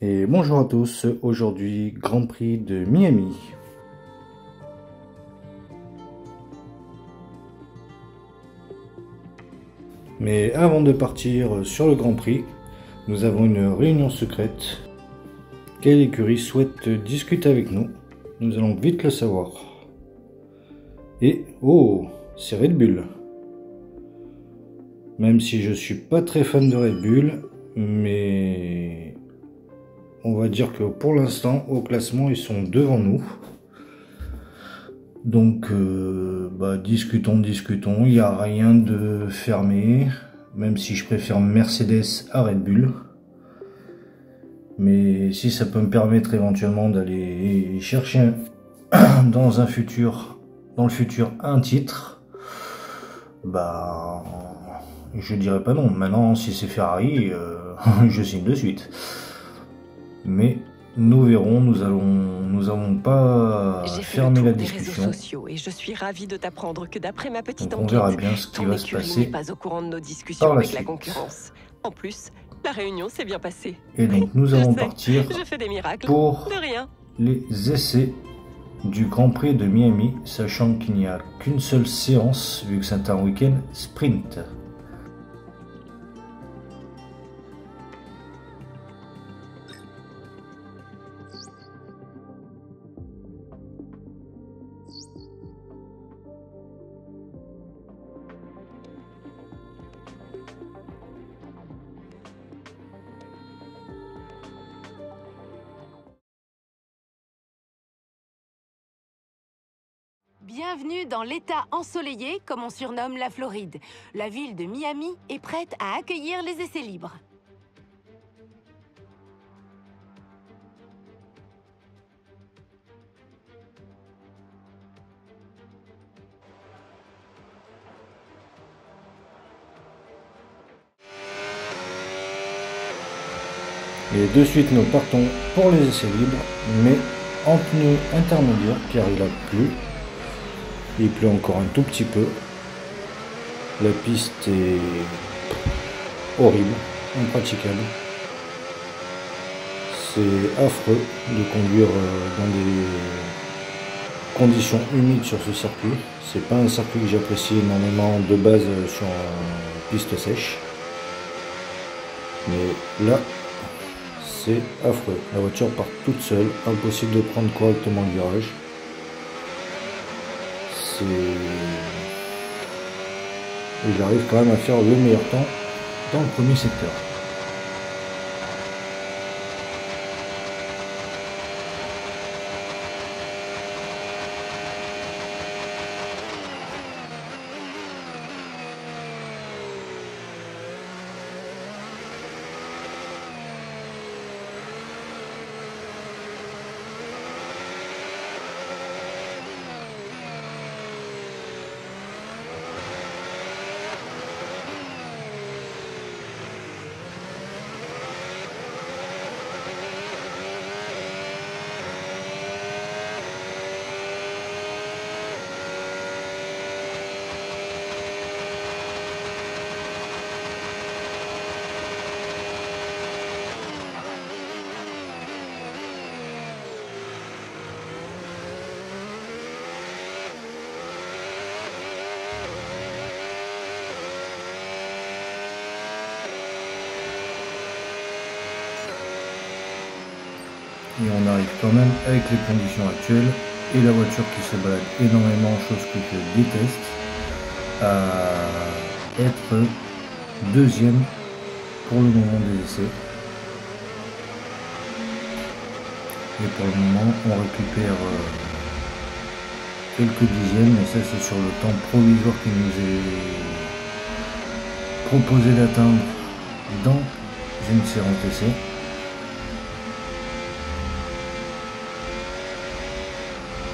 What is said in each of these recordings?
Et bonjour à tous, aujourd'hui Grand Prix de Miami. Mais avant de partir sur le Grand Prix, nous avons une réunion secrète. Quelle écurie souhaite discuter avec nous? Nous allons vite le savoir. Et oh, c'est Red Bull. Même si je suis pas très fan de Red Bull, mais on va dire que pour l'instant, au classement, ils sont devant nous. Donc, discutons, il n'y a rien de fermé, même si je préfère Mercedes à Red Bull. Mais si ça peut me permettre éventuellement d'aller chercher dans le futur un titre, je dirais pas non. Maintenant, si c'est Ferrari, je signe de suite. Mais nous verrons, nous n'avons pas fermé la discussion. Réseaux sociaux et je suis ravie de t'apprendre que d'après ma petite enquête, on verra bien ce qui va se passer. Pas au courant de nos discussions avec la concurrence. En plus, la réunion s'est bien passée. Et donc nous allons partir pour les essais du Grand Prix de Miami, sachant qu'il n'y a qu'une seule séance vu que c'est un week-end sprint. Bienvenue dans l'État ensoleillé, comme on surnomme la Floride. La ville de Miami est prête à accueillir les essais libres. Et de suite nous partons pour les essais libres, mais en tenue intermédiaire car il a plu. Il pleut encore un tout petit peu. La piste est horrible, impraticable. C'est affreux de conduire dans des conditions humides sur ce circuit. C'est pas un circuit que j'apprécie énormément de base sur piste sèche. Mais là, c'est affreux. La voiture part toute seule, impossible de prendre correctement le virage. Et j'arrive quand même à faire le meilleur temps dans le premier secteur. Et on arrive quand même avec les conditions actuelles et la voiture qui se balade énormément, chose que je déteste, à être deuxième pour le moment des essais. Et pour le moment on récupère quelques dixièmes, mais ça c'est sur le temps provisoire qui nous est proposé d'atteindre dans une séance d'essai.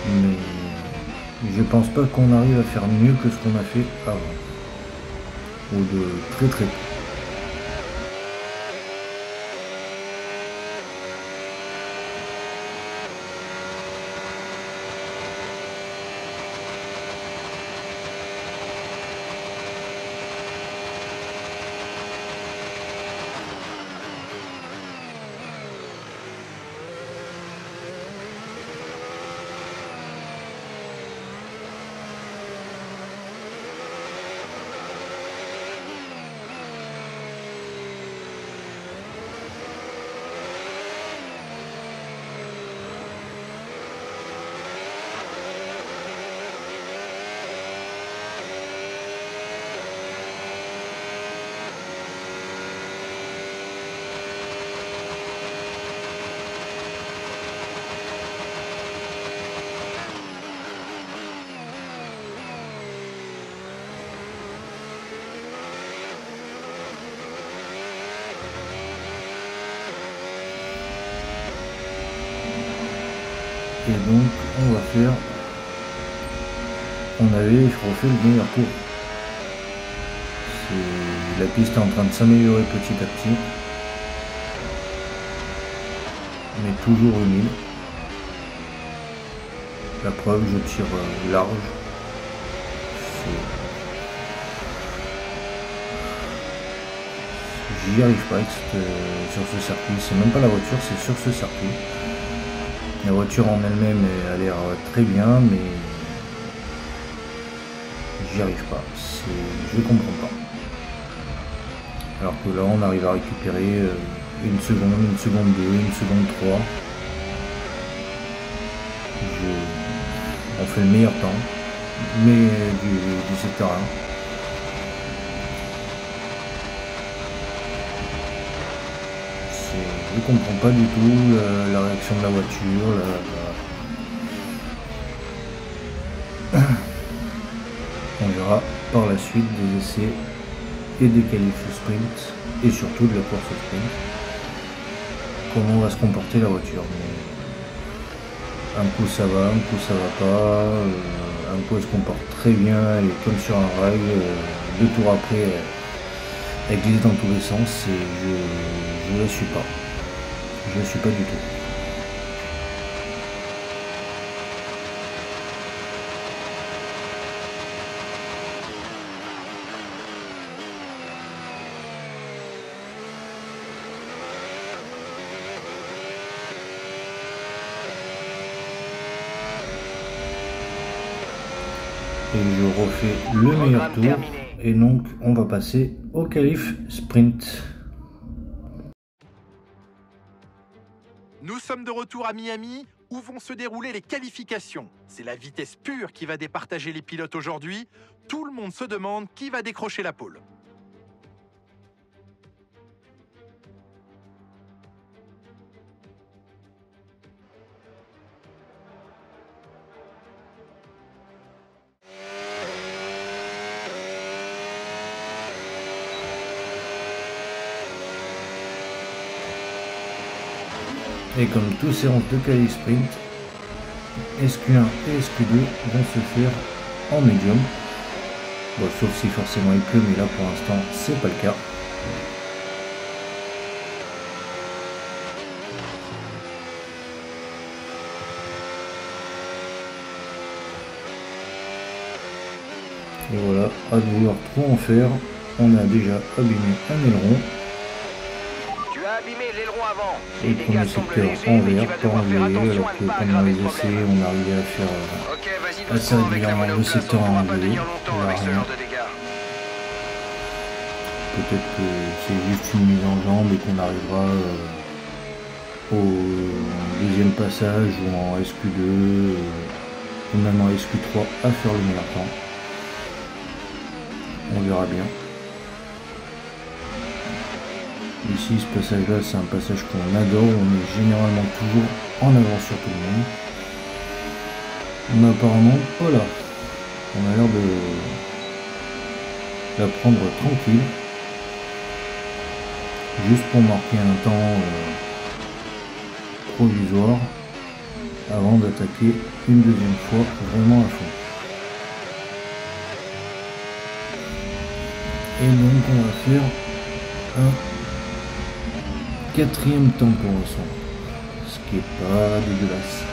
Mais je pense pas qu'on arrive à faire mieux que ce qu'on a fait avant. Ou de très très peu. Et donc on va faire, on avait refait le meilleur tour. La piste est en train de s'améliorer petit à petit, mais toujours humide. La preuve, je tire large. J'y arrive pas sur ce circuit, c'est même pas la voiture, c'est sur ce circuit. La voiture en elle-même a l'air très bien, mais j'y arrive pas, je comprends pas. Alors que là on arrive à récupérer une seconde 2, une seconde 3. On fait le meilleur temps, mais du secteur 1. Je comprends pas du tout la réaction de la voiture. On verra par la suite des essais et des qualifs sprint et surtout de la course sprint comment va se comporter la voiture. Mais un coup ça va, un coup ça va pas, un coup elle se comporte très bien, elle est comme sur un rail, 2 tours après elle glisse dans tous les sens et je la suis pas. Je la suis pas du tout. Et je refais le meilleur tour. Et donc on va passer au qualif sprint. Nous sommes de retour à Miami où vont se dérouler les qualifications. C'est la vitesse pure qui va départager les pilotes aujourd'hui. Tout le monde se demande qui va décrocher la pole. Et comme tous séances de qualif sprint, SQ1 et SQ2 vont se faire en médium. Bon, sauf si forcément il pleut, mais là pour l'instant c'est pas le cas. Et voilà, à vouloir trop en faire, on a déjà abîmé un aileron. Abîmer l'aileron avant. Et le premier secteur en vert, pas en violet, alors que pendant les essais, on arrivait à faire assez régulièrement le secteur en violet. Peut-être que c'est juste une mise en jambe et qu'on arrivera au deuxième passage ou en SQ2 ou même en SQ3 à faire le meilleur temps. On verra bien. Ici, ce passage-là, c'est un passage qu'on adore, on est généralement toujours en avance sur tout le monde. Mais apparemment, voilà, on a l'air de la prendre tranquille, juste pour marquer un temps provisoire, avant d'attaquer une deuxième fois vraiment à fond. Et donc, on va faire un 4e temps pour l'instant, ce qui est pas dégueulasse.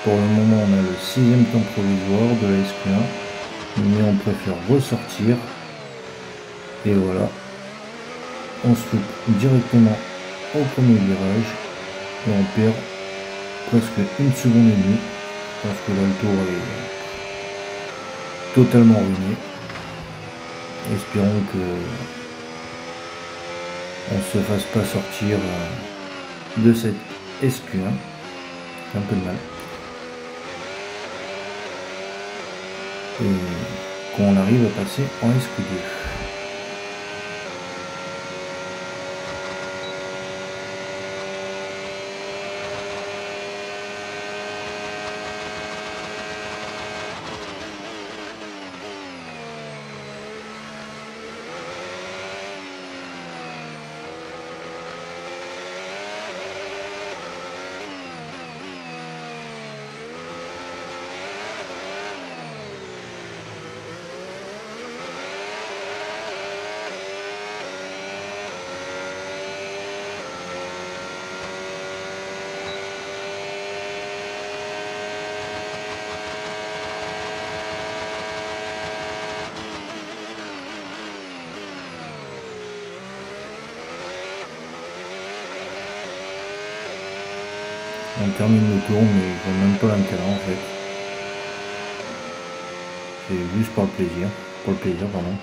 Pour le moment on a le 6e temps provisoire de la SQ1, mais on préfère ressortir et voilà, on se loupe directement au premier virage et on perd presque 1 seconde et demie parce que là le tour est totalement ruiné. Espérons que on se fasse pas sortir de cette SQ1, un peu de mal, et qu'on arrive à passer en SQ2. On termine le tour, mais je vois même pas l'intérêt en fait. C'est juste pour le plaisir, pardon.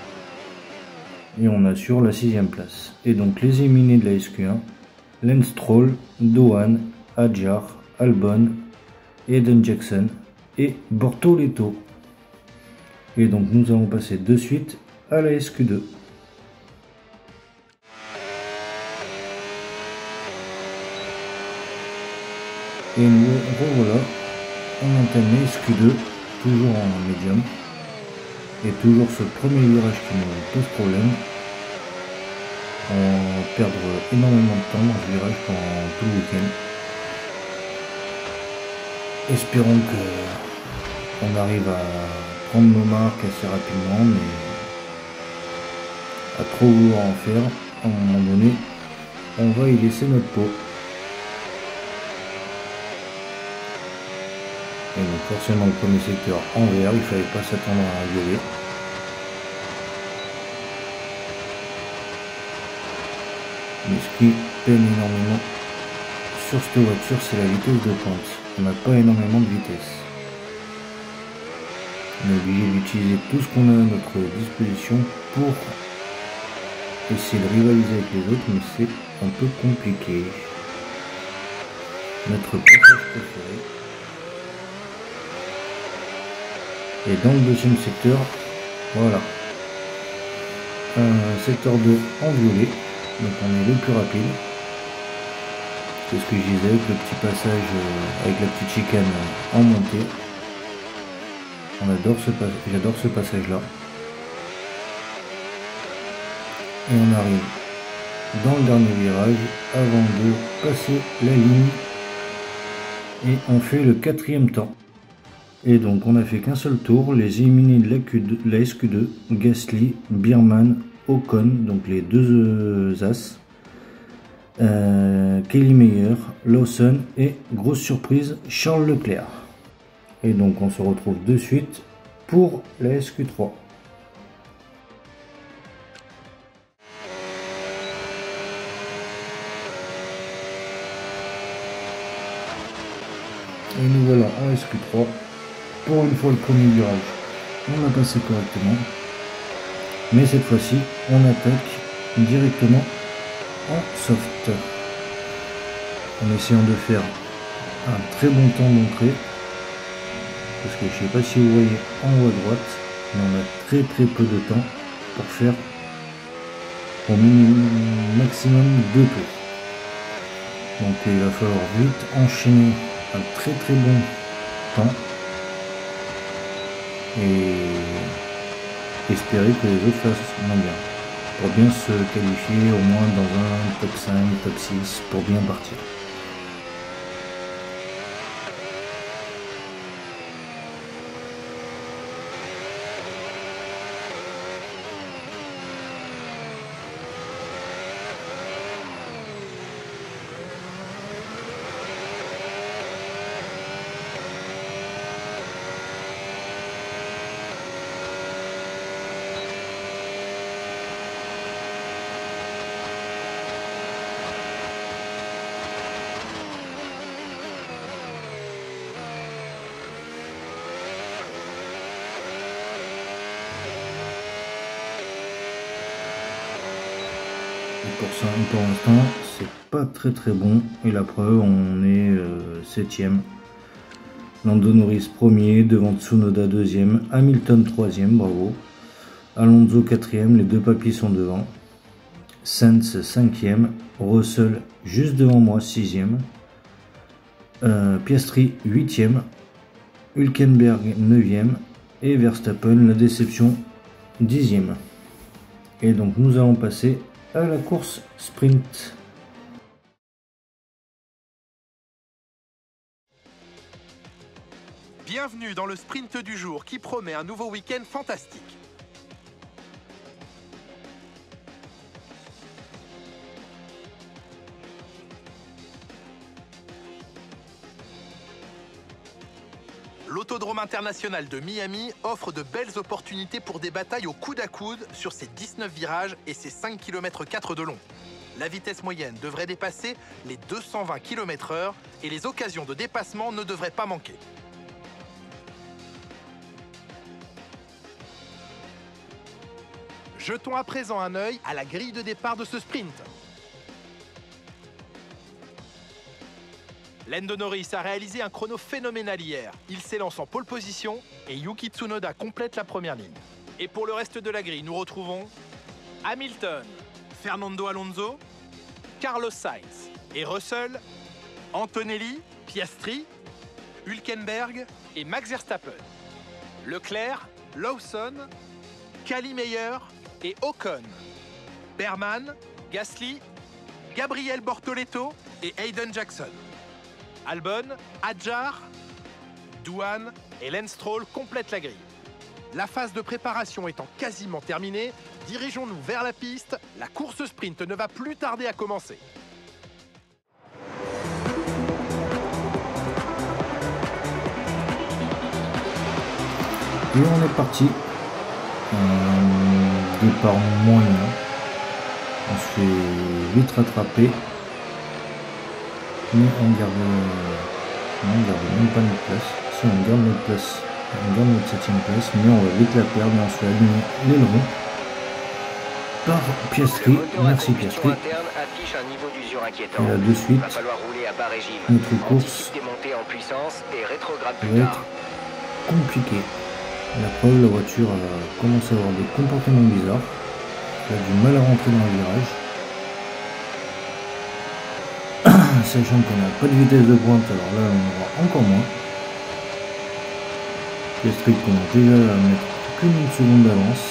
Et on assure la 6e place. Et donc les éliminés de la SQ1, Lance Stroll, Dohan, Hadjar, Albon, Eden Jackson et Bortoleto. Et donc nous allons passer de suite à la SQ2. Et nous revoilà, on entame la SQ2, toujours en médium. Et toujours ce premier virage qui nous pose problème. On va perdre énormément de temps dans ce virage pendant tout le week-end. Espérons qu'on arrive à prendre nos marques assez rapidement, mais à trop vouloir en faire, à un moment donné, on va y laisser notre peau. Et donc forcément le premier secteur en vert, il ne fallait pas s'attendre à un violet. Mais ce qui peine énormément sur cette voiture, c'est la vitesse de pointe. On n'a pas énormément de vitesse. On est obligé d'utiliser tout ce qu'on a à notre disposition pour essayer de rivaliser avec les autres, mais c'est un peu compliqué. Notre passage préféré. Et dans le deuxième secteur, voilà, un secteur 2 en violet, donc on est le plus rapide. C'est ce que je disais, avec le petit passage, avec la petite chicane en montée. J'adore ce passage là. Et on arrive dans le dernier virage avant de passer la ligne. Et on fait le 4e temps. Et donc on a fait qu'un seul tour, les éliminés de la SQ2, Gasly, Biermann, Ocon, donc les deux As, Kelly Meyer, Lawson et grosse surprise Charles Leclerc. Et donc on se retrouve de suite pour la SQ3. Et nous voilà en SQ3. Pour une fois le premier virage, on l'a passé correctement. Mais cette fois-ci, on attaque directement en soft. En essayant de faire un très bon temps d'entrée. Parce que je ne sais pas si vous voyez en haut à droite, mais on a très peu de temps pour faire au maximum 2 tours. Donc il va falloir vite enchaîner un très bon temps. Et espérer que les autres fassent moins bien pour bien se qualifier au moins dans un top 5, top 6 pour bien partir. Pour l'instant, c'est pas très bon. Et la preuve, on est 7e. Lando Norris 1er, devant Tsunoda 2e, Hamilton 3e, bravo. Alonso 4e, les deux papis sont devant. Sainz 5e, Russell juste devant moi 6e. Piastri 8e, Hülkenberg 9e et Verstappen, la déception, 10e. Et donc nous allons passer à la course sprint. Bienvenue dans le sprint du jour qui promet un nouveau week-end fantastique. L'Autodrome international de Miami offre de belles opportunités pour des batailles au coude à coude sur ses 19 virages et ses 5,4 km de long. La vitesse moyenne devrait dépasser les 220 km/h et les occasions de dépassement ne devraient pas manquer. Jetons à présent un œil à la grille de départ de ce sprint. Lando Norris a réalisé un chrono phénoménal hier. Il s'élance en pole position et Yuki Tsunoda complète la première ligne. Et pour le reste de la grille, nous retrouvons Hamilton, Fernando Alonso, Carlos Sainz et Russell, Antonelli, Piastri, Hülkenberg et Max Verstappen, Leclerc, Lawson, Kali Meyer et Ocon, Berman, Gasly, Gabriel Bortoleto et Hayden Jackson. Albon, Hadjar, Douane et Lance Stroll complètent la grille. La phase de préparation étant quasiment terminée, dirigeons-nous vers la piste. La course sprint ne va plus tarder à commencer. Et on est parti. Départ moyen. On se fait vite rattraper. Mais on garde même pas notre place. Si on garde notre place, on garde notre 7ème place, mais on va vite la perdre et on se fait aligner l'aileron par Piastri. Merci Piastri. Et là de suite, notre course va être compliquée. La preuve, la voiture a commencé à avoir des comportements bizarres. Elle a du mal à rentrer dans le virage. Sachant qu'on n'a pas de vitesse de pointe, alors là on aura encore moins. Piastri commence déjà à mettre qu'une seconde d'avance.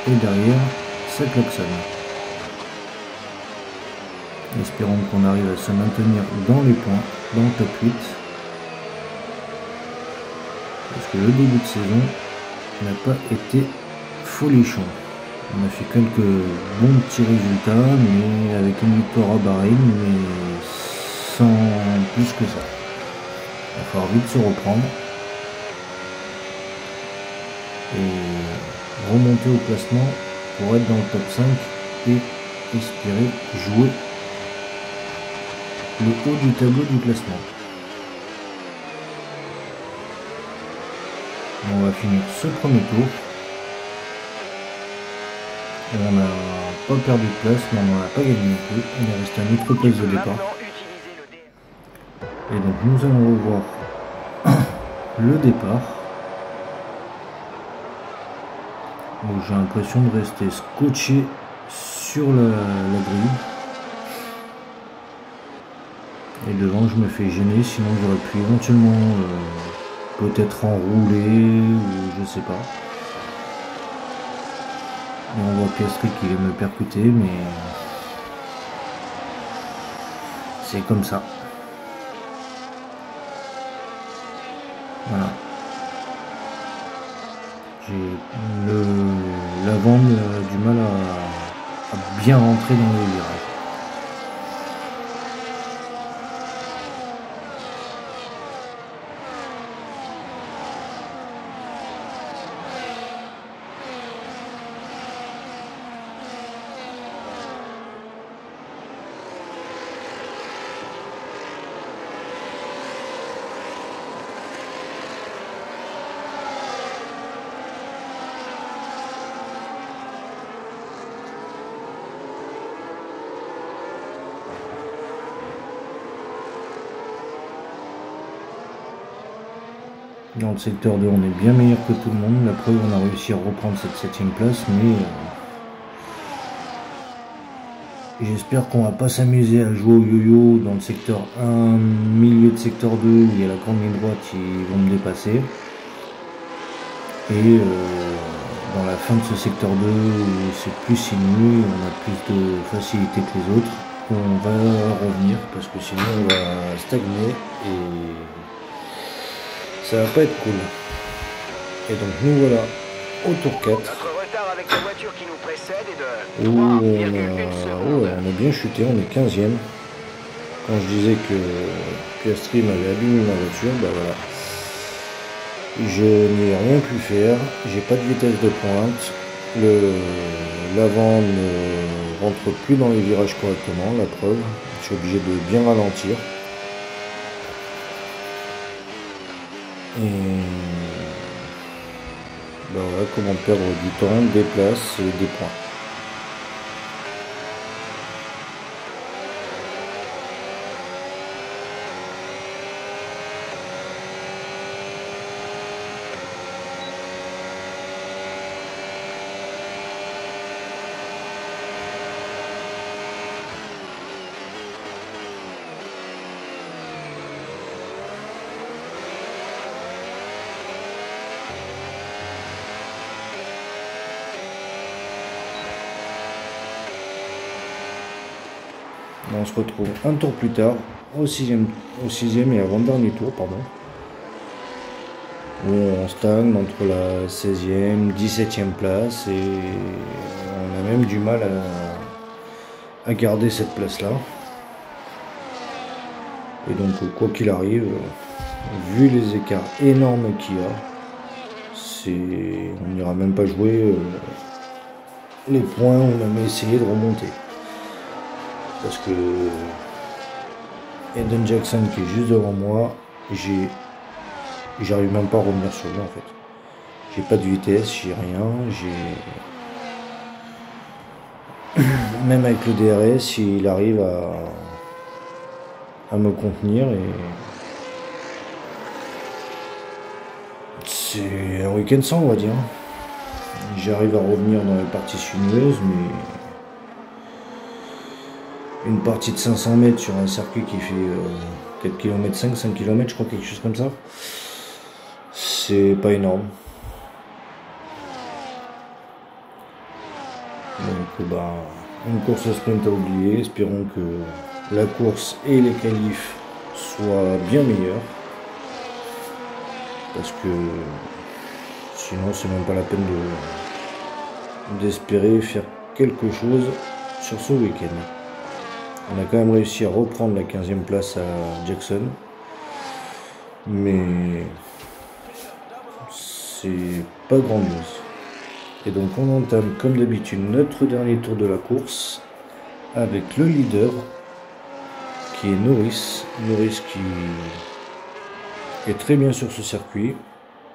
Et derrière, ça klaxonne. Espérons qu'on arrive à se maintenir dans les points, dans le top 8. Parce que le début de saison n'a pas été folichon. On a fait quelques bons petits résultats, mais avec une victoire à Bahreïn, mais sans plus que ça. Il va falloir vite se reprendre et remonter au classement pour être dans le top 5 et espérer jouer le haut du tableau du classement. On va finir ce premier tour. On n'a pas perdu de place, mais on n'en a pas gagné non plus. On est resté à notre place de départ. Et donc nous allons revoir le départ. Donc j'ai l'impression de rester scotché sur la grille. Et devant je me fais gêner, sinon j'aurais pu éventuellement peut-être enrouler ou je sais pas. Et on voit Piastri qui vient me percuter, mais c'est comme ça. Voilà. J'ai l'avant du mal à bien rentrer dans le virage. Dans le secteur 2, on est bien meilleur que tout le monde. La preuve, on a réussi à reprendre cette 7ème place, mais j'espère qu'on va pas s'amuser à jouer au yo-yo dans le secteur 1, milieu de secteur 2, où il y a la grande ligne droite, ils vont me dépasser. Et dans la fin de ce secteur 2, où c'est plus sinueux, on a plus de facilité que les autres, on va revenir, parce que sinon on va stagner et ça va pas être cool. Et donc nous voilà au tour 4. Notre retard avec la voiture qui nous précède est de 3,1 secondes. On a bien chuté, on est 15e. Quand je disais que Piastri m'avait abîmé ma voiture, bah voilà. Je n'ai rien pu faire, j'ai pas de vitesse de pointe. L'avant ne rentre plus dans les virages correctement, la preuve. Je suis obligé de bien ralentir. Et ben voilà comment perdre du temps, des places et des points. On se retrouve un tour plus tard, au sixième et avant-dernier tour, pardon. Où on stagne entre la 16e, 17e place et on a même du mal à garder cette place-là. Et donc, quoi qu'il arrive, vu les écarts énormes qu'il y a, on n'ira même pas jouer les points, on va même essayer de remonter. Parce que Eden Jackson qui est juste devant moi, j'arrive même pas à revenir sur lui en fait. J'ai pas de vitesse, j'ai rien, même avec le DRS, il arrive à me contenir et c'est un week-end sans, on va dire. J'arrive à revenir dans les parties sinueuses, mais une partie de 500 mètres sur un circuit qui fait 4 km 5 km, je crois, quelque chose comme ça, c'est pas énorme. Donc bah, une course à sprint à oublier, espérons que la course et les qualifs soient bien meilleurs, parce que sinon c'est même pas la peine d'espérer faire quelque chose sur ce week-end. On a quand même réussi à reprendre la 15e place à Jackson, mais c'est pas grandiose. Et donc on entame comme d'habitude notre dernier tour de la course avec le leader qui est Norris. Norris qui est très bien sur ce circuit,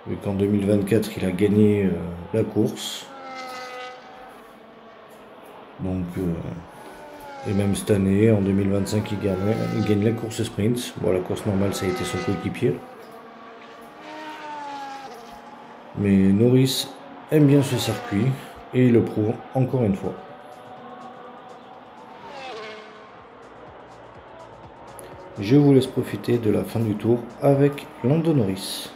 vu qu'en 2024 il a gagné la course. Donc et même cette année, en 2025, il gagne la course sprint. Bon, la course normale, ça a été son coéquipier. Mais Norris aime bien ce circuit et il le prouve encore une fois. Je vous laisse profiter de la fin du tour avec Lando Norris.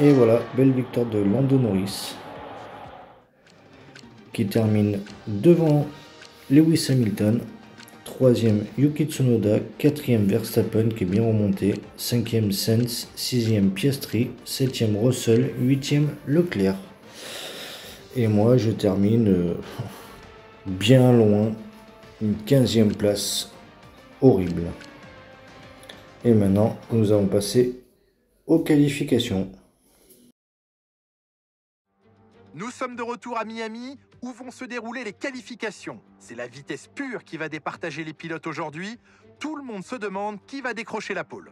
Et voilà, belle victoire de Lando Norris qui termine devant Lewis Hamilton, 3e Yuki Tsunoda, 4e Verstappen qui est bien remonté, 5e Sainz, 6e Piastri, 7e Russell, 8e Leclerc. Et moi je termine bien loin, une 15e place, horrible. Et maintenant nous allons passer aux qualifications. Nous sommes de retour à Miami, où vont se dérouler les qualifications. C'est la vitesse pure qui va départager les pilotes aujourd'hui. Tout le monde se demande qui va décrocher la pole.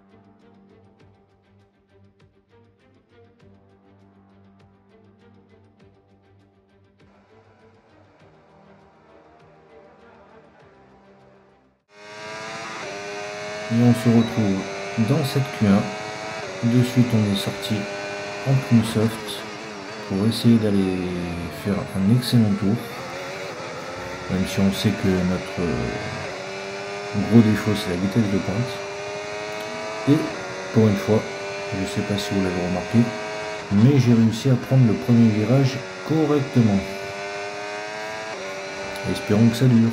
Et on se retrouve dans cette Q1. De suite on est sorti en pneus soft pour essayer d'aller faire un excellent tour, même si on sait que Gros défaut, c'est la vitesse de pointe. Et pour une fois, je ne sais pas si vous l'avez remarqué, mais j'ai réussi à prendre le premier virage correctement. Espérons que ça dure.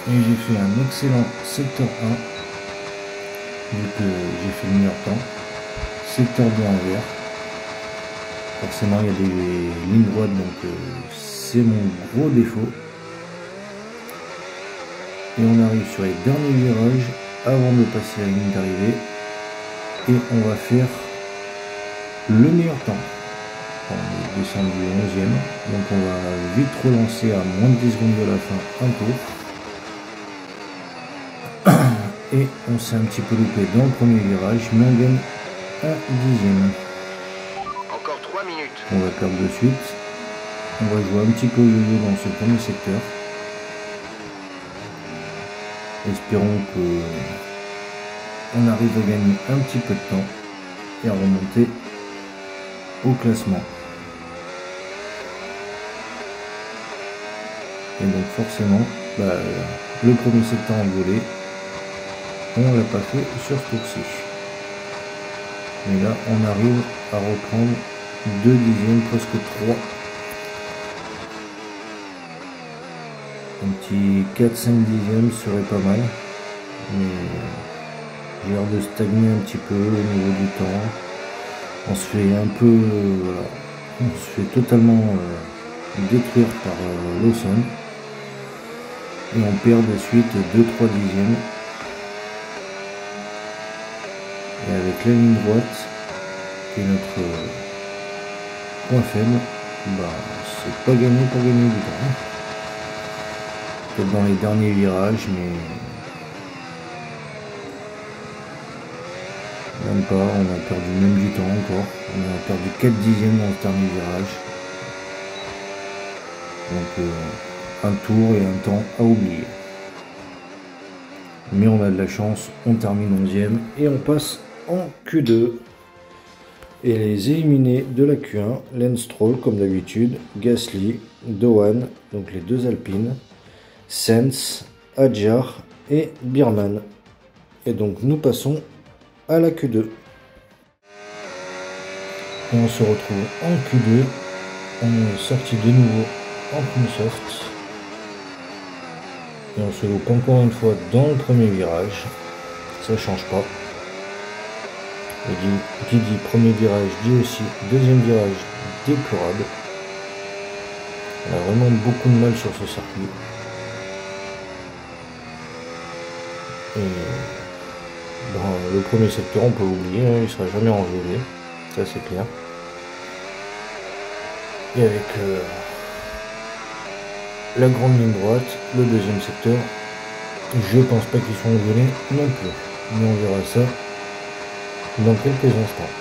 Et j'ai fait un excellent secteur 1, vu que j'ai fait le meilleur temps. Secteur 2 en vert. Forcément il y a des lignes droites, donc c'est mon gros défaut. Et on arrive sur les derniers virages avant de passer la ligne d'arrivée. Et on va faire le meilleur temps. On est descendu 11e, donc on va vite relancer à moins de 10 secondes de la fin un tour. Et on s'est un petit peu loupé dans le premier virage, mais on gagne un dixième. Encore 3 minutes. On va perdre de suite. On va jouer un petit peu au yo-yo dans ce premier secteur. Espérons que on arrive à gagner un petit peu de temps et à remonter au classement. Et donc forcément, le premier secteur en volée, on l'a pas fait sur ce tour-ci. Mais là, on arrive à reprendre 2 dixièmes, presque 3. Un petit 4-5 dixièmes serait pas mal. Mais j'ai l'air de stagner un petit peu au niveau du temps. On se fait un peu... voilà, on se fait totalement détruire par Lawson. Et on perd de suite 2-3 dixièmes. Et avec la ligne droite, qui est notre point faible, c'est pas gagné pour gagner du temps. Peut-être dans les derniers virages, mais même pas, on a perdu même du temps encore. On a perdu 4 dixièmes dans le dernier virage. Donc un tour et un temps à oublier. Mais on a de la chance, on termine 11e et on passe en Q2. Et les éliminés de la Q1, Lance Stroll comme d'habitude, Gasly, Dohan, donc les deux Alpines, Sainz, Hadjar et Biermann. Et donc nous passons à la Q2. Et on se retrouve en Q2. On est sorti de nouveau en pneu soft. Et on se loupe encore une fois dans le premier virage. Ça change pas. Et qui dit premier virage dit aussi deuxième virage déplorable. On a vraiment beaucoup de mal sur ce circuit. Et dans le premier secteur on peut oublier, hein, il ne sera jamais envolé, ça c'est clair. Et avec la grande ligne droite, le deuxième secteur, je pense pas qu'ils sont envolés non plus. Mais on verra ça dans quelques instants.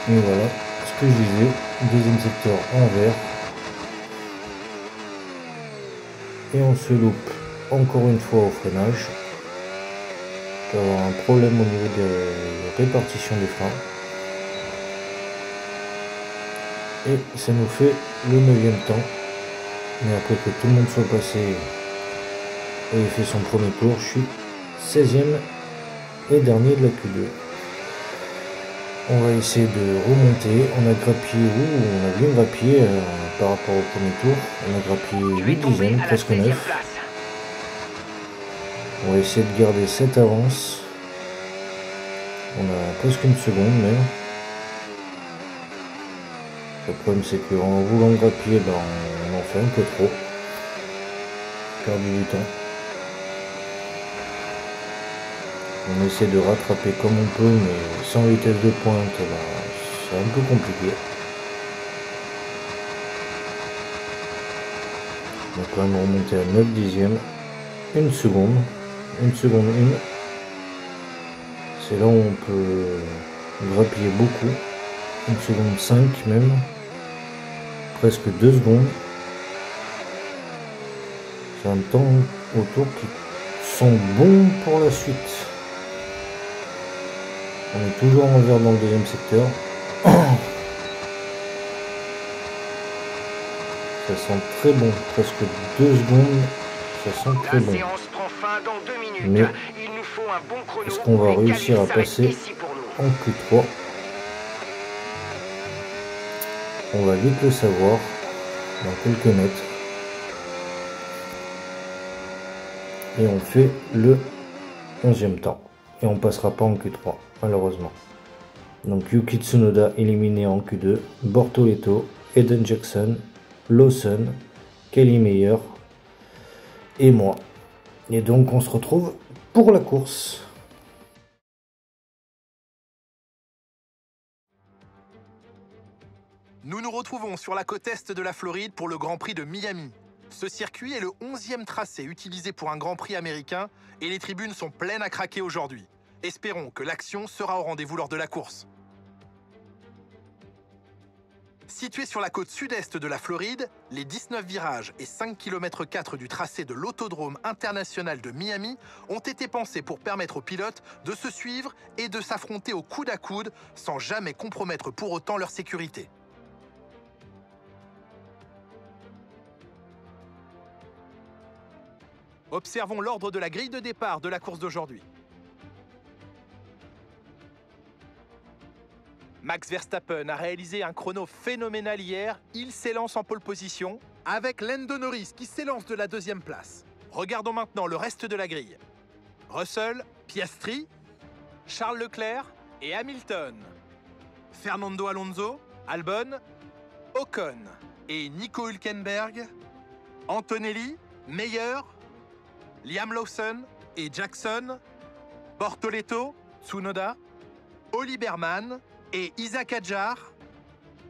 Et voilà ce que je disais, deuxième secteur en vert. Et on se loupe encore une fois au freinage. Il peut y avoir un problème au niveau de répartition des freins. Et ça nous fait le 9e temps. Mais après que tout le monde soit passé et il fait son premier tour. Je suis 16e et dernier de la Q2. On va essayer de remonter. On a grappillé on a bien grappillé par rapport au premier tour. On a grappillé 8 dixièmes, presque 9. On va essayer de garder cette avance. On a presque une seconde même. Le problème c'est qu'en voulant grappiller, on en fait un peu trop. Perdu du temps. On essaie de rattraper comme on peut, mais sans vitesse de pointe, c'est un peu compliqué. On va quand même remonter à 9 dixièmes. Une seconde. Une seconde 1. C'est là où on peut grappiller beaucoup. Une seconde 5 même. Presque 2 secondes. C'est un temps autour qui sont bons pour la suite. On est toujours en vert dans le deuxième secteur. Ça sent très bon, presque 2 secondes. Ça sent très bon. Mais est-ce qu'on va réussir à passer en Q3? On va vite le savoir dans quelques mètres. Et on fait le 11e temps. Et on passera pas en Q3, malheureusement. Donc Yuki Tsunoda éliminé en Q2, Bortoleto, Eden Jackson, Lawson, Kelly Meyer et moi. Et donc on se retrouve pour la course. Nous nous retrouvons sur la côte est de la Floride pour le Grand Prix de Miami. Ce circuit est le 11e tracé utilisé pour un Grand Prix américain et les tribunes sont pleines à craquer aujourd'hui. Espérons que l'action sera au rendez-vous lors de la course. Situé sur la côte sud-est de la Floride, les 19 virages et 5,4 km du tracé de l'autodrome international de Miami ont été pensés pour permettre aux pilotes de se suivre et de s'affronter au coude à coude sans jamais compromettre pour autant leur sécurité. Observons l'ordre de la grille de départ de la course d'aujourd'hui. Max Verstappen a réalisé un chrono phénoménal hier. Il s'élance en pole position avec Lando Norris qui s'élance de la 2e place. Regardons maintenant le reste de la grille. Russell, Piastri, Charles Leclerc et Hamilton. Fernando Alonso, Albon, Ocon et Nico Hülkenberg. Antonelli, Meyer, Liam Lawson et Jackson, Bortoleto, Tsunoda, Oli Berman et Isaac Hadjar,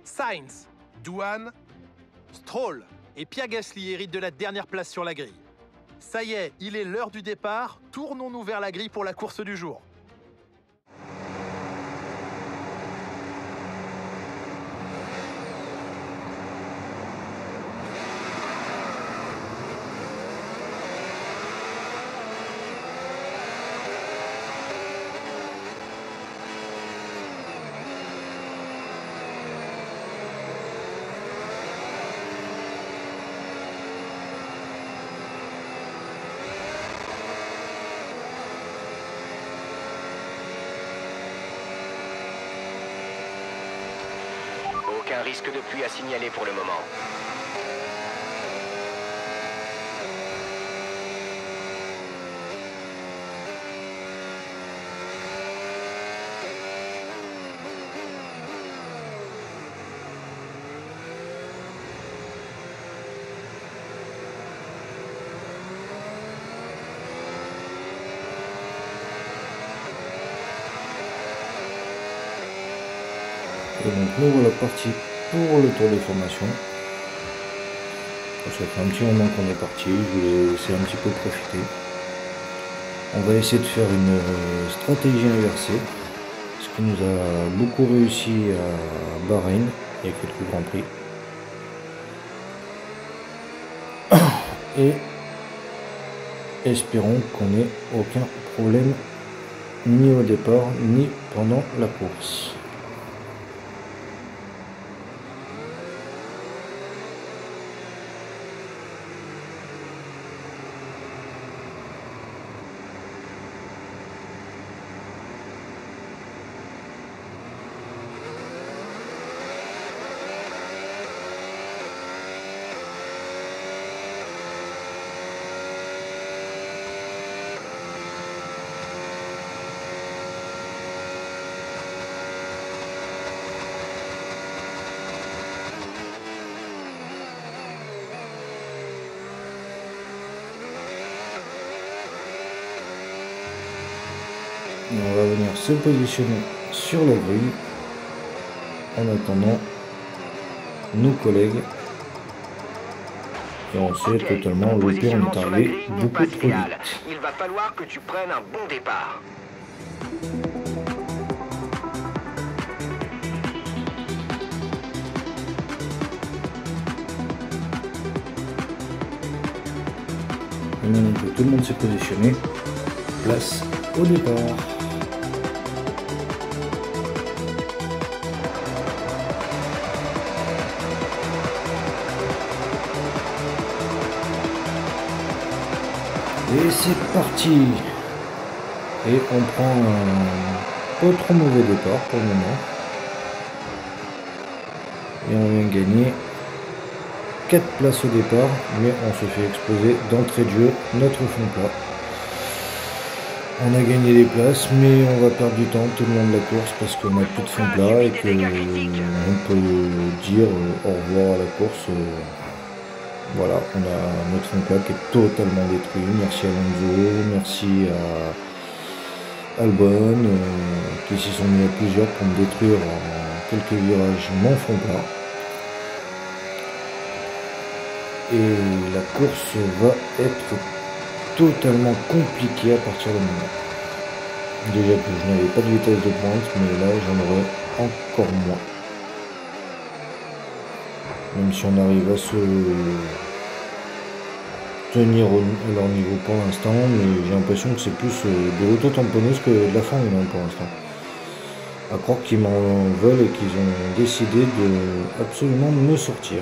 Sainz, Douane, Stroll et Pierre Gasly héritent de la dernière place sur la grille. Ça y est, il est l'heure du départ, tournons-nous vers la grille pour la course du jour. Aucun risque de pluie à signaler pour le moment. Et donc nous voilà partis pour le tour de formation. Ça fait un petit moment qu'on est parti, je voulais laisser un petit peu profiter. On va essayer de faire une stratégie inversée, ce qui nous a beaucoup réussi à Bahreïn, il y a quelques grands prix. Et espérons qu'on n'ait aucun problème ni au départ ni pendant la course. Et on va venir se positionner sur la grille en attendant nos collègues. Et on s'est totalement loupé, on est arrivé beaucoup trop vite. Il va falloir que tu prennes un bon départ. Et maintenant que tout le monde s'est positionné, place au départ. Et c'est parti. Et on prend un pas trop mauvais départ pour le moment. Et on vient gagner 4 places au départ, mais on se fait exploser d'entrée de jeu notre fond plat. On a gagné des places, mais on va perdre du temps tout le long de la course parce qu'on n'a plus de fond plat et qu'on peut dire au revoir à la course. Voilà, on a notre fond plat qui est totalement détruit. Merci à Alonso, merci à Albon, qui s'y sont mis à plusieurs pour me détruire en quelques virages mon fond plat. Et la course va être totalement compliquée à partir de maintenant. Déjà que je n'avais pas de vitesse de pointe, mais là j'en aurai encore moins. Même si on arrive à se tenir à leur niveau pour l'instant, mais j'ai l'impression que c'est plus de l'auto-tamponneuse que de la Formule 1 pour l'instant. À croire qu'ils m'en veulent et qu'ils ont décidé de absolument me sortir.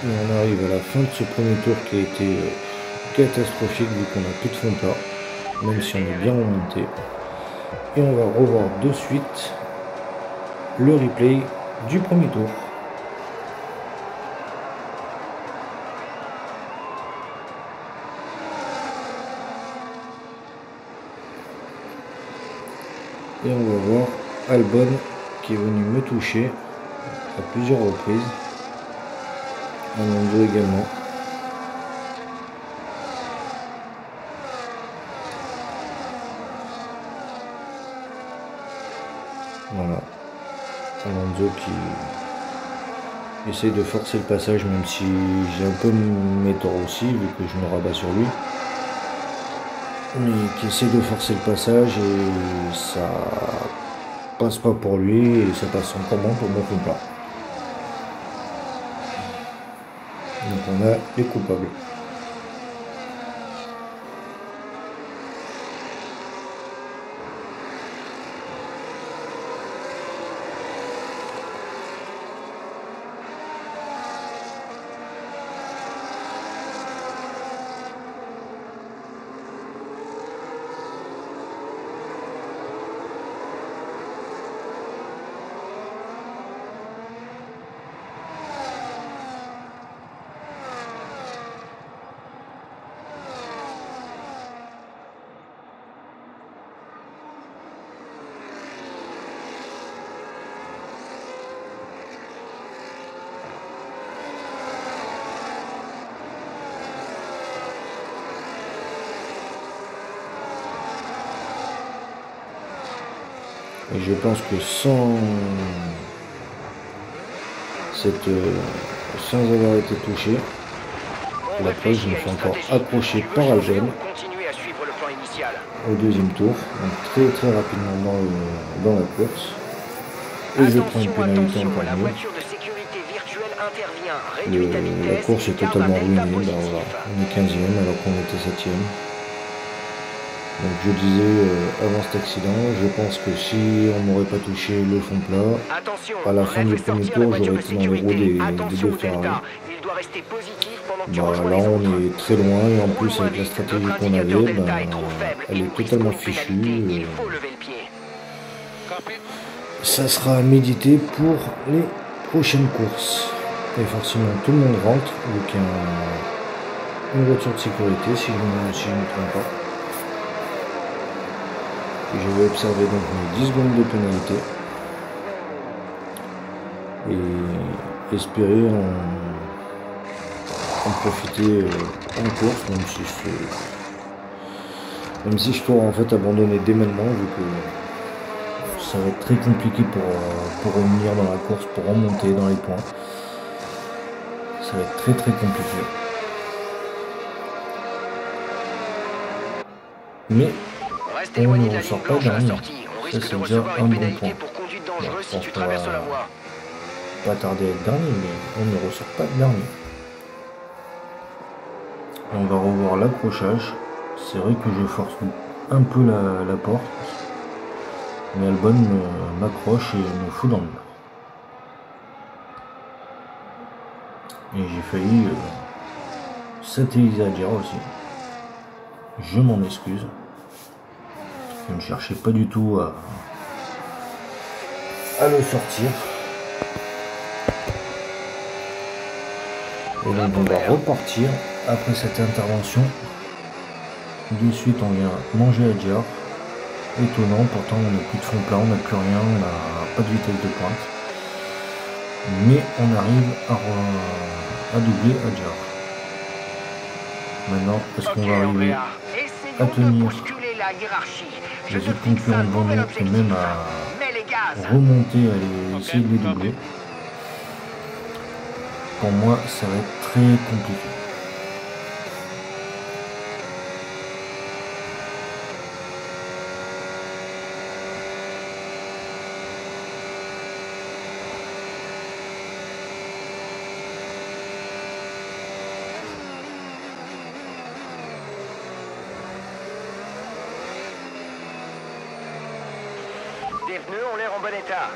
Et on arrive à la fin de ce premier tour qui a été catastrophique vu qu'on n'a plus de fond plat, même si on est bien remonté. Et on va revoir de suite le replay du premier tour. Et on va voir Albon qui est venu me toucher à plusieurs reprises. Alonso également. Voilà. Alonso qui essaye de forcer le passage, même si j'ai un peu mes torts aussi, vu que je me rabats sur lui. Mais qui essaie de forcer le passage et ça passe pas pour lui et ça passe encore moins pour mon fond plat. Donc on a les coupables. Et je pense que sans avoir été touché, la preuve, je me fais encore approcher par Albon au deuxième tour, donc très rapidement dans la course. Et je prends une pénalité encore mieux. La course est totalement ruinée, ben voilà, on est 15e alors qu'on était 7e. Donc je disais avant cet accident, je pense que si on n'aurait pas touché le fond plat, à la fin du premier tour, j'aurais été dans les roues des deux Ferrari. Bah, là on est très loin et en plus avec la stratégie qu'on avait, bah, elle est totalement fichue. Ça sera à méditer pour les prochaines courses. Et forcément tout le monde rentre, vu qu'il y a une voiture de sécurité, si je ne me trompe pas. Et je vais observer donc mes 10 secondes de pénalité. Et espérer en profiter en course, même si je pourrais en fait abandonner dès maintenant, vu que ça va être très compliqué pour revenir dans la course, pour remonter dans les points. Ça va être très compliqué. Mais on ne ressort pas dernier. Ça c'est déjà un bon point. Je pense qu'on va pas tarder à être dernier, mais on ne ressort pas de dernier. On va revoir l'accrochage. C'est vrai que je force un peu la porte, mais Albon m'accroche et me fout dans le mur. Et j'ai failli satelliser Adjar aussi. Je m'en excuse. Je ne cherchais pas du tout à le sortir. Et donc on va repartir après cette intervention. De suite on vient manger Adjar. Étonnant, pourtant on n'a plus de fond plat, on n'a plus rien, on n'a pas de vitesse de pointe. Mais on arrive à doubler Adjar. Maintenant, est-ce qu'on va arriver à tenir les autres concurrents devant nous et même à remonter, à essayer de les doubler? Pour moi, ça va être très compliqué. Les pneus ont l'air en bon état.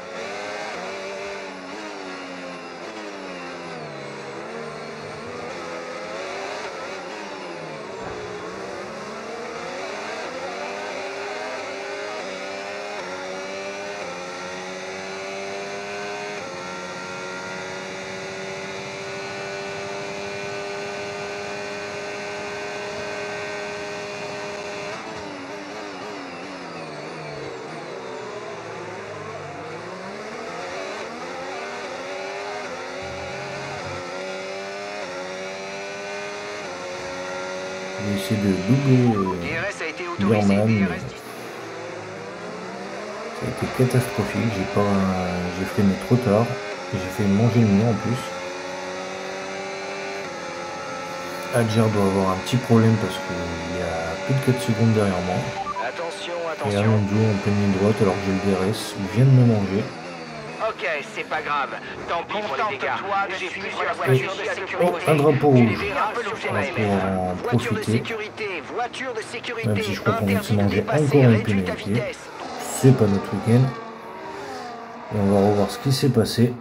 J'ai essayé de doubler Burman. Ça a été catastrophique. J'ai freiné trop tard. Et j'ai fait manger le mur en plus. Adjar doit avoir un petit problème parce qu'il y a plus de 4 secondes derrière moi. Attention, Et attention. Alonso en pleine ligne droite alors que j'ai le DRS. Il vient de me manger. Ok, c'est pas grave. Tant pis pour les dégâts. J'ai plusieurs Et, voitures de sécurité. un drapeau rouge. Je verrai un peu sur On va AMF. pouvoir en Voiture de profiter. sécurité, voiture de sécurité. Même si je crois qu'on va se Interdit de manger dépasser, encore une réduis ta pénalité. vitesse. C'est pas notre week-end. Et on va revoir ce qui s'est passé.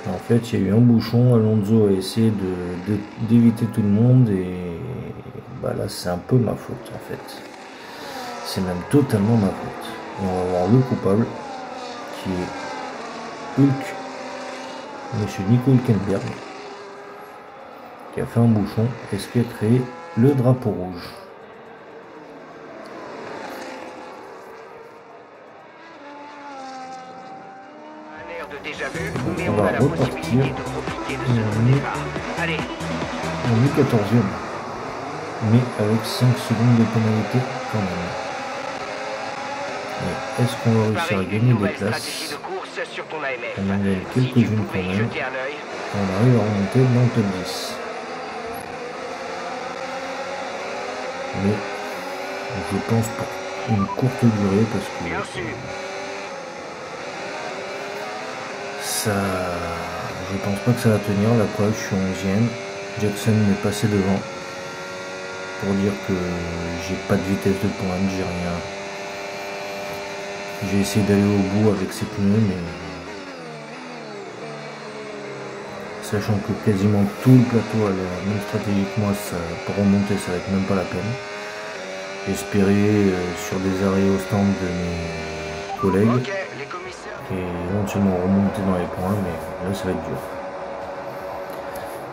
En fait, il y a eu un bouchon. Alonso a essayé d'éviter tout le monde. Et bah là, c'est un peu ma faute en fait. C'est même totalement ma faute. Et on va voir le coupable qui est Hulk, monsieur Nico Hülkenberg, qui a fait un bouchon et ce qui a créé le drapeau rouge. Un air de déjà vu, mais On on va a la repartir. possibilité de profiter de Et ce on est- départ. Allez, On est 14e, mais avec 5 secondes de pénalité quand même. Et est-ce qu'on va réussir à pareil, une gagner des nouvelle stratégie places? de course sur ton AMF. On en gagne Si tu quelques-unes quand pouvais y même. jeter un œil. On arrive à remonter dans le top 10. Mais je pense pour une courte durée parce que Bien sûr. ça, je pense pas que ça va tenir. La preuve, je suis 11e. Jackson m'est passé devant pour dire que j'ai pas de vitesse de pointe, j'ai rien. J'ai essayé d'aller au bout avec ses pneus, mais sachant que quasiment tout le plateau a la même stratégie que moi, ça, pour remonter ça va être même pas la peine. J'espérais sur des arrêts au stand de collègues. Ok, les commissaires. Et éventuellement remonter dans les points, mais là ça va être dur.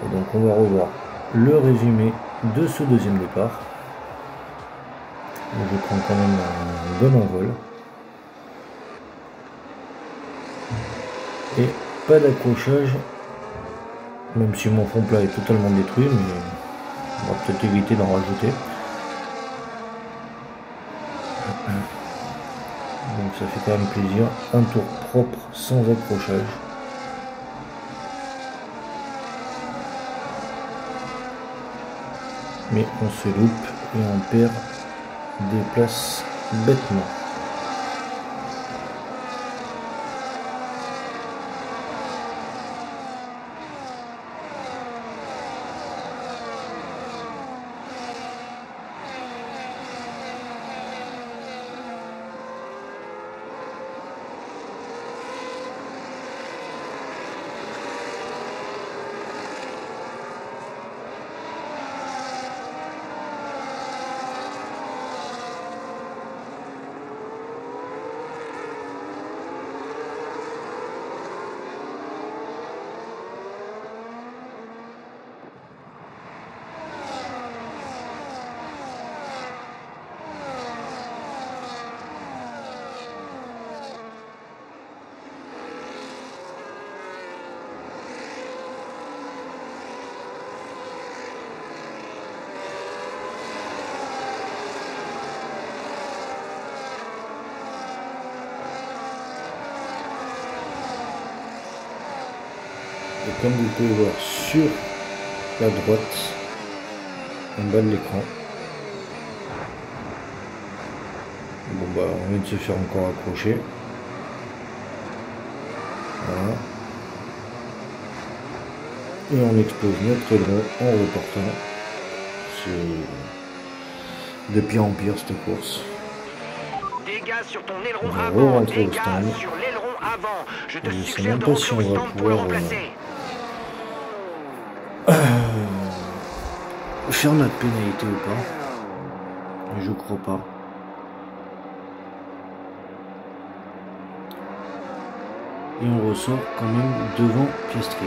Et donc on va revoir le résumé de ce deuxième départ. Je prends quand même un bon envol. Et pas d'accrochage, même si mon fond plat est totalement détruit, mais on va peut-être éviter d'en rajouter. Donc ça fait quand même plaisir. Un tour propre sans accrochage. Mais on se loupe et on perd des places bêtement. Et comme vous pouvez voir sur la droite, en bas de l'écran, bon bah on vient de se faire encore accrocher. Voilà. Et on explose notre aileron en reportant. C'est de pire en pire cette course. Dégâts sur ton aileron On va avant. re-rentrer au Dégâts stand. sur l'aileron avant. Je te Je sais suggère même de pas rentrer si au on va stand pour le pouvoir remplacer. faire notre pénalité ou pas. Mais je crois pas. Et on ressort quand même devant Piastri.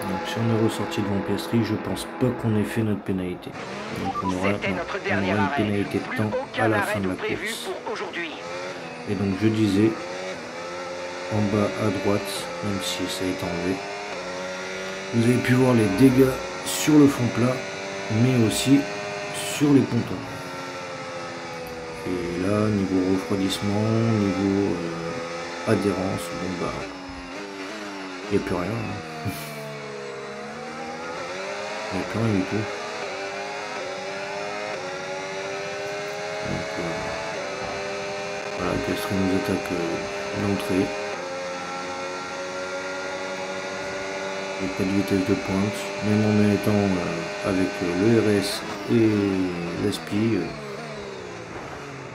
Donc si on est ressorti devant Piastri, je pense pas qu'on ait fait notre pénalité. Donc on aura C'était notre une dernier arrêt. pénalité de Plus temps aucun à la arrêt fin de de la prévu course. pour aujourd'hui. Et donc je disais, en bas à droite, même si ça a été enlevé, vous avez pu voir les dégâts sur le fond plat, mais aussi sur les pontons. Et là, niveau refroidissement, niveau adhérence, bon bah, il n'y a plus rien. Hein. Il n'y a plus rien du tout. Donc voilà, Piastri nous attaque l'entrée. Il n'y a pas de vitesse de pointe, même en étant avec le RS et l'ASPI,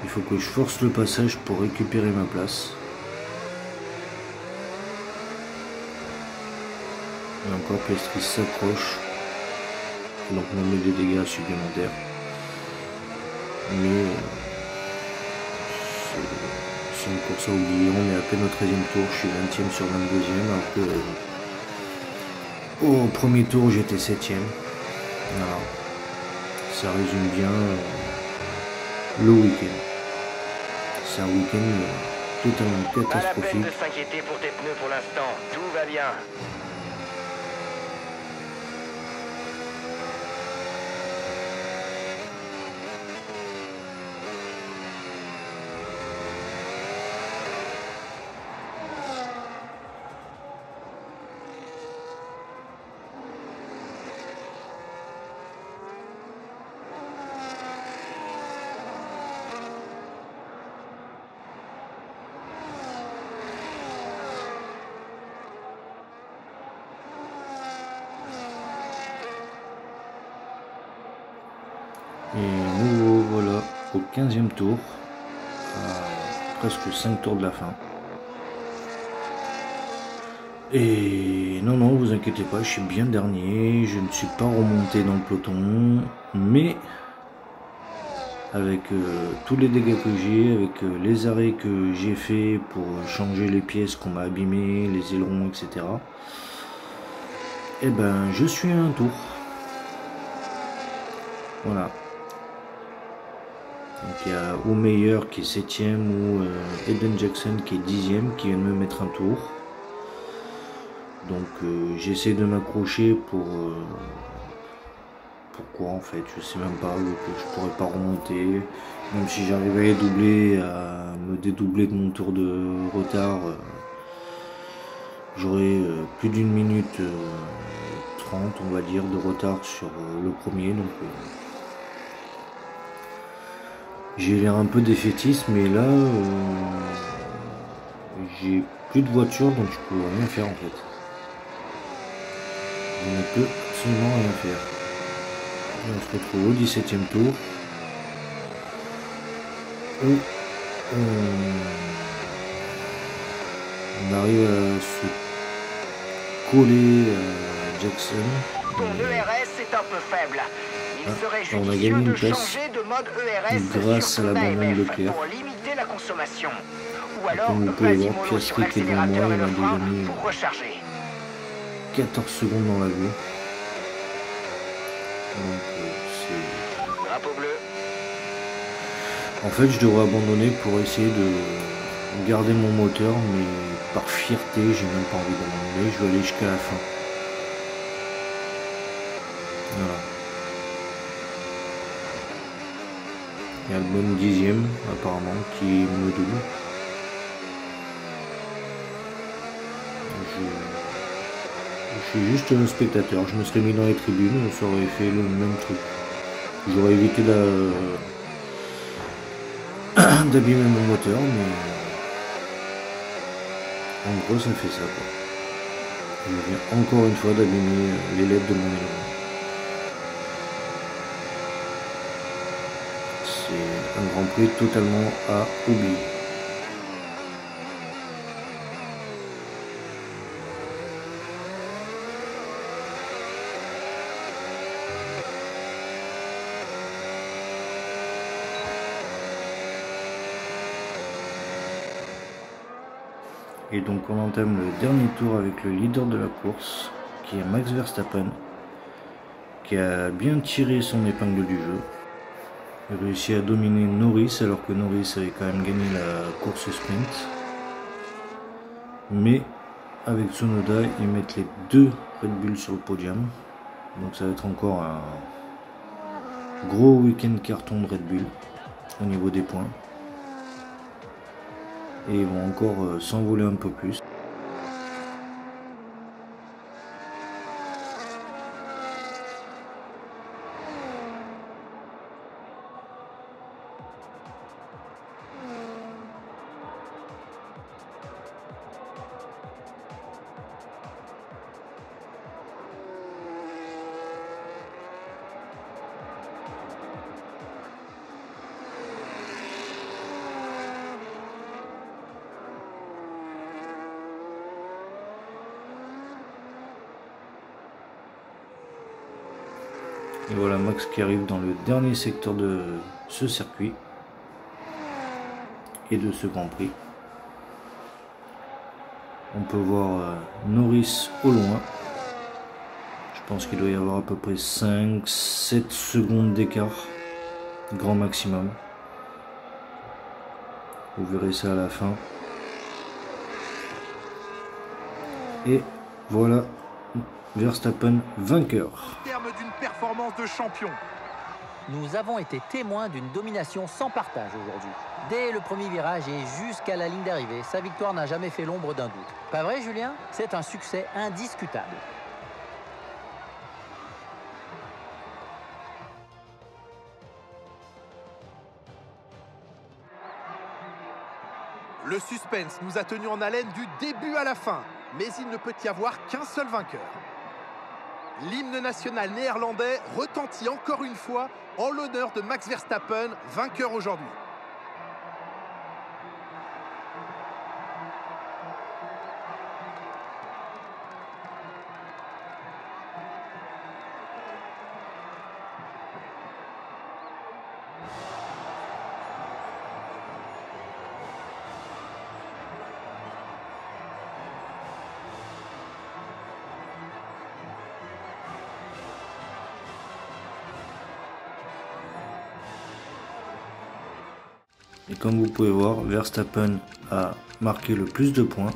il faut que je force le passage pour récupérer ma place. Et encore Piastri s'accroche, donc on met des dégâts supplémentaires. Mais c'est une course à oublier, on est à peine au 13e tour, je suis 20e sur 22e, alors que au premier tour j'étais 7e. Voilà. Ça résume bien le week-end. C'est un week-end totalement Pas la peine catastrophique. de s'inquiéter pour tes pneus pour l'instant. Tout va bien. Et nous voilà au 15e tour, à presque 5 tours de la fin. Et non, vous inquiétez pas, je suis bien dernier, je ne suis pas remonté dans le peloton, mais avec tous les dégâts que j'ai, avec les arrêts que j'ai fait pour changer les pièces qu'on m'a abîmées, les ailerons, etc. Et ben je suis à un tour. Voilà. Donc il y a Oumeyer qui est 7ème ou Eden Jackson qui est 10ème qui vient de me mettre un tour. Donc j'essaie de m'accrocher pour... pourquoi en fait, je sais même pas, je pourrais pas remonter. Même si j'arrivais à me dédoubler de mon tour de retard, j'aurais plus d'une minute 30 on va dire de retard sur le premier. Donc j'ai l'air un peu défaitiste, mais là j'ai plus de voiture, donc je peux rien faire en fait. Je ne peux absolument rien faire. Et on se retrouve au 17e tour. Où on arrive à se coller à Jackson. Ton ERS est un peu faible. Il serait on a judicieux gagné une de place changer de mode ERS grâce sur à ton l'abandon de AMF Leclerc. pour limiter la consommation. Ou alors, Comme vous pouvez vas-y voir, mollo sur Piastri qui est devant moi, l'accélérateur et il le m'a frein déjà mis pour recharger. 14 secondes dans la vue. Donc Drapeau bleu. en fait je devrais abandonner pour essayer de garder mon moteur, mais par fierté j'ai même pas envie d'abandonner, je vais aller jusqu'à la fin. Voilà. Il y a le bon 10e apparemment qui me double. Je suis juste un spectateur, je me serais mis dans les tribunes, ça aurait fait le même truc. J'aurais évité d'abîmer mon moteur, mais en gros ça fait ça quoi. Je viens encore une fois d'abîmer les LED de mon aileron. C'est un Grand Prix totalement à oublier. Et donc on entame le dernier tour avec le leader de la course, qui est Max Verstappen, qui a bien tiré son épingle du jeu. Il a réussi à dominer Norris, alors que Norris avait quand même gagné la course sprint. Mais avec Tsunoda, ils mettent les deux Red Bull sur le podium. Donc ça va être encore un gros week-end carton de Red Bull au niveau des points. Et ils vont encore s'envoler un peu plus. Et voilà Max qui arrive dans le dernier secteur de ce circuit et de ce Grand Prix. On peut voir Norris au loin. Je pense qu'il doit y avoir à peu près 5-7 secondes d'écart, grand maximum. Vous verrez ça à la fin. Et voilà Verstappen vainqueur. Terme d'une performance de champion. Nous avons été témoins d'une domination sans partage aujourd'hui. Dès le premier virage et jusqu'à la ligne d'arrivée, sa victoire n'a jamais fait l'ombre d'un doute. Pas vrai, Julien? C'est un succès indiscutable. Le suspense nous a tenus en haleine du début à la fin, mais il ne peut y avoir qu'un seul vainqueur. L'hymne national néerlandais retentit encore une fois en l'honneur de Max Verstappen, vainqueur aujourd'hui. Et comme vous pouvez voir, Verstappen a marqué le plus de points.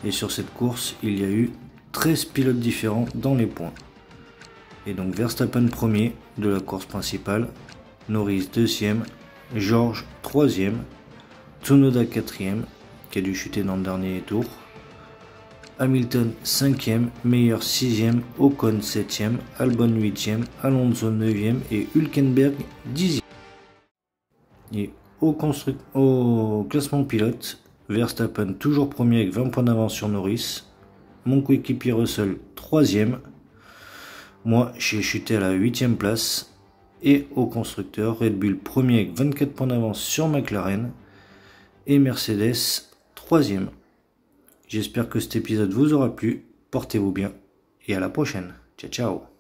Et sur cette course, il y a eu 13 pilotes différents dans les points. Et donc Verstappen premier de la course principale, Norris deuxième, George troisième, Tsunoda quatrième, qui a dû chuter dans le dernier tour, Hamilton 5e, Meyer 6e, Ocon 7e, Albon 8e, Alonso 9e et Hülkenberg 10e. Et au classement pilote, Verstappen toujours premier avec 20 points d'avance sur Norris, mon coéquipier Russell 3e, moi j'ai chuté à la 8e place, et au constructeur, Red Bull premier avec 24 points d'avance sur McLaren et Mercedes 3e. J'espère que cet épisode vous aura plu, portez-vous bien et à la prochaine. Ciao ciao.